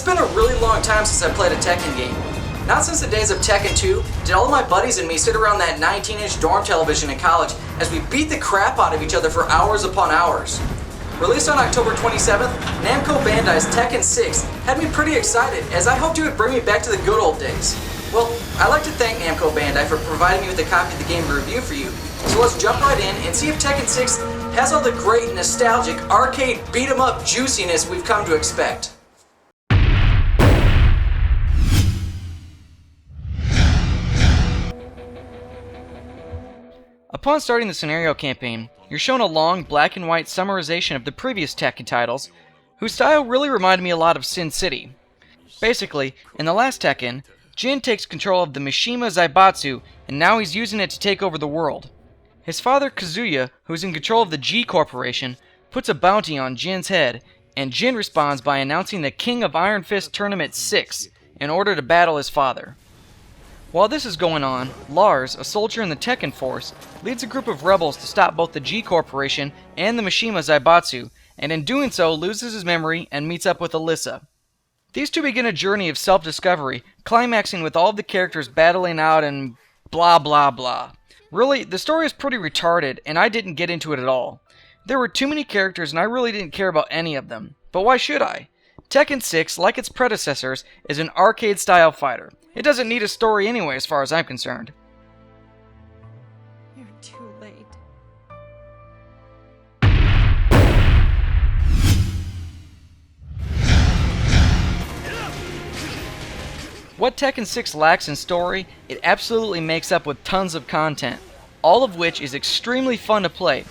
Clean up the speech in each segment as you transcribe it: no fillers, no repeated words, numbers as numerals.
been a really long time since I played a Tekken game. Not since the days of Tekken 2 did all of my buddies and me sit around that 19-inch dorm television in college as we beat the crap out of each other for hours upon hours. Released on October 27th, Namco Bandai's Tekken 6 had me pretty excited as I hoped it would bring me back to the good old days. Well, I'd like to thank Namco Bandai for providing me with a copy of the game to review for you, so let's jump right in and see if Tekken 6 has all the great nostalgic arcade beat-em-up juiciness we've come to expect. Upon starting the scenario campaign, you're shown a long black and white summarization of the previous Tekken titles, whose style really reminded me a lot of Sin City. Basically, in the last Tekken, Jin takes control of the Mishima Zaibatsu, and now he's using it to take over the world. His father Kazuya, who's in control of the G Corporation, puts a bounty on Jin's head, and Jin responds by announcing the King of Iron Fist Tournament 6 in order to battle his father. While this is going on, Lars, a soldier in the Tekken force, leads a group of rebels to stop both the G Corporation and the Mishima Zaibatsu, and in doing so loses his memory and meets up with Alyssa. These two begin a journey of self-discovery, climaxing with all of the characters battling out and blah blah blah. Really, the story is pretty retarded, and I didn't get into it at all. There were too many characters and I really didn't care about any of them. But why should I? Tekken 6, like its predecessors, is an arcade-style fighter. It doesn't need a story anyway, as far as I'm concerned. You're too late. What Tekken 6 lacks in story, it absolutely makes up with tons of content, all of which is extremely fun to play,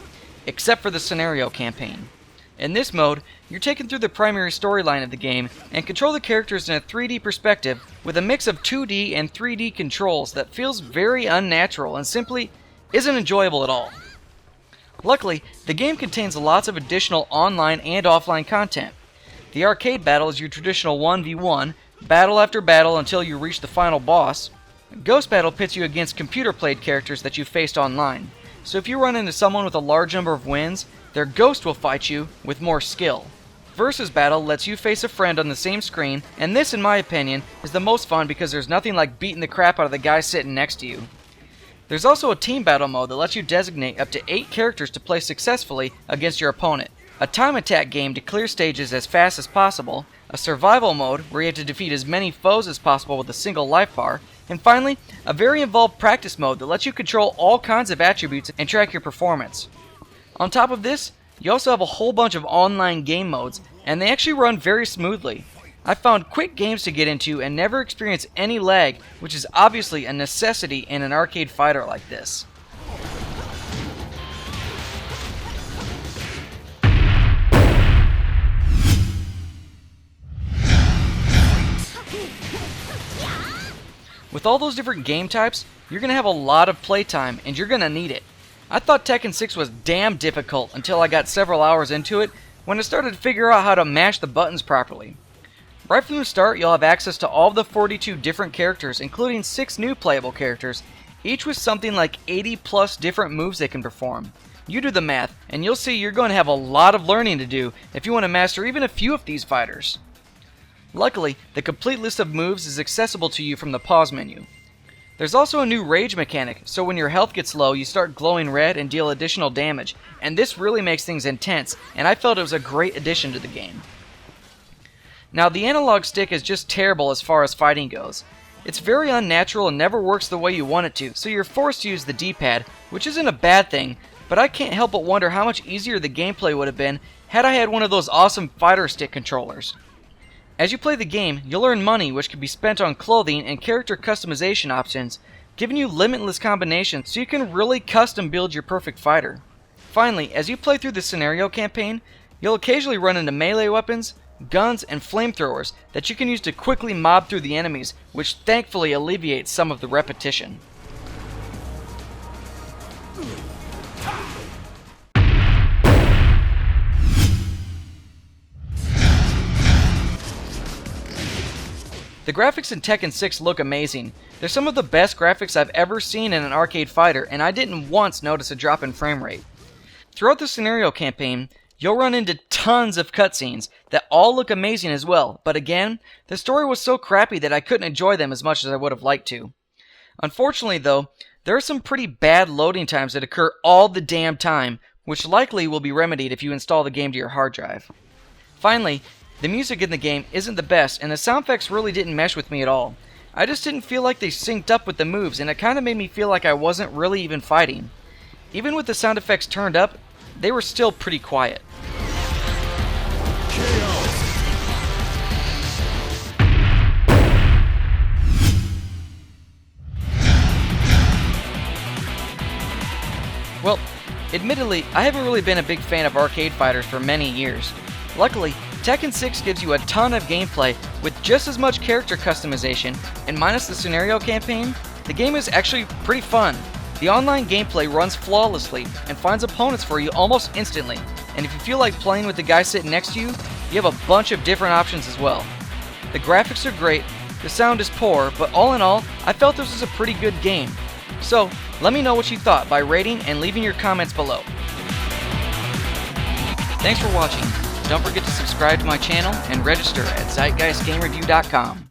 except for the scenario campaign. In this mode, you're taken through the primary storyline of the game and control the characters in a 3D perspective with a mix of 2D and 3D controls that feels very unnatural and simply isn't enjoyable at all. Luckily, the game contains lots of additional online and offline content. The arcade battle is your traditional 1v1, battle after battle until you reach the final boss. Ghost Battle pits you against computer-played characters that you faced online. So if you run into someone with a large number of wins, their ghost will fight you with more skill. Versus Battle lets you face a friend on the same screen, and this, in my opinion, is the most fun because there's nothing like beating the crap out of the guy sitting next to you. There's also a Team Battle mode that lets you designate up to 8 characters to play successfully against your opponent, a time attack game to clear stages as fast as possible, a survival mode where you have to defeat as many foes as possible with a single life bar, and finally, a very involved practice mode that lets you control all kinds of attributes and track your performance. On top of this, you also have a whole bunch of online game modes, and they actually run very smoothly. I found quick games to get into and never experienced any lag, which is obviously a necessity in an arcade fighter like this. With all those different game types, you're going to have a lot of playtime, and you're going to need it. I thought Tekken 6 was damn difficult until I got several hours into it when I started to figure out how to mash the buttons properly. Right from the start, you'll have access to all of the 42 different characters, including 6 new playable characters, each with something like 80 plus different moves they can perform. You do the math, and you'll see you're going to have a lot of learning to do if you want to master even a few of these fighters. Luckily, the complete list of moves is accessible to you from the pause menu. There's also a new rage mechanic, so when your health gets low, you start glowing red and deal additional damage, and this really makes things intense, and I felt it was a great addition to the game. Now, the analog stick is just terrible as far as fighting goes. It's very unnatural and never works the way you want it to, so you're forced to use the D-pad, which isn't a bad thing, but I can't help but wonder how much easier the gameplay would have been had I had one of those awesome fighter stick controllers. As you play the game, you'll earn money which can be spent on clothing and character customization options, giving you limitless combinations so you can really custom build your perfect fighter. Finally, as you play through the scenario campaign, you'll occasionally run into melee weapons, guns, and flamethrowers that you can use to quickly mob through the enemies, which thankfully alleviates some of the repetition. The graphics in Tekken 6 look amazing. They're some of the best graphics I've ever seen in an arcade fighter, and I didn't once notice a drop in frame rate. Throughout the scenario campaign, you'll run into tons of cutscenes that all look amazing as well, but again, the story was so crappy that I couldn't enjoy them as much as I would have liked to. Unfortunately though, there are some pretty bad loading times that occur all the damn time, which likely will be remedied if you install the game to your hard drive. Finally, the music in the game isn't the best, and the sound effects really didn't mesh with me at all. I just didn't feel like they synced up with the moves, and it kind of made me feel like I wasn't really even fighting. Even with the sound effects turned up, they were still pretty quiet. Well, admittedly, I haven't really been a big fan of arcade fighters for many years. Luckily, Tekken 6 gives you a ton of gameplay with just as much character customization, and minus the scenario campaign, the game is actually pretty fun. The online gameplay runs flawlessly and finds opponents for you almost instantly, and if you feel like playing with the guy sitting next to you, you have a bunch of different options as well. The graphics are great, the sound is poor, but all in all, I felt this was a pretty good game. So, let me know what you thought by rating and leaving your comments below. Thanks for watching. Don't forget to subscribe to my channel and register at ZeitgeistGameReview.com.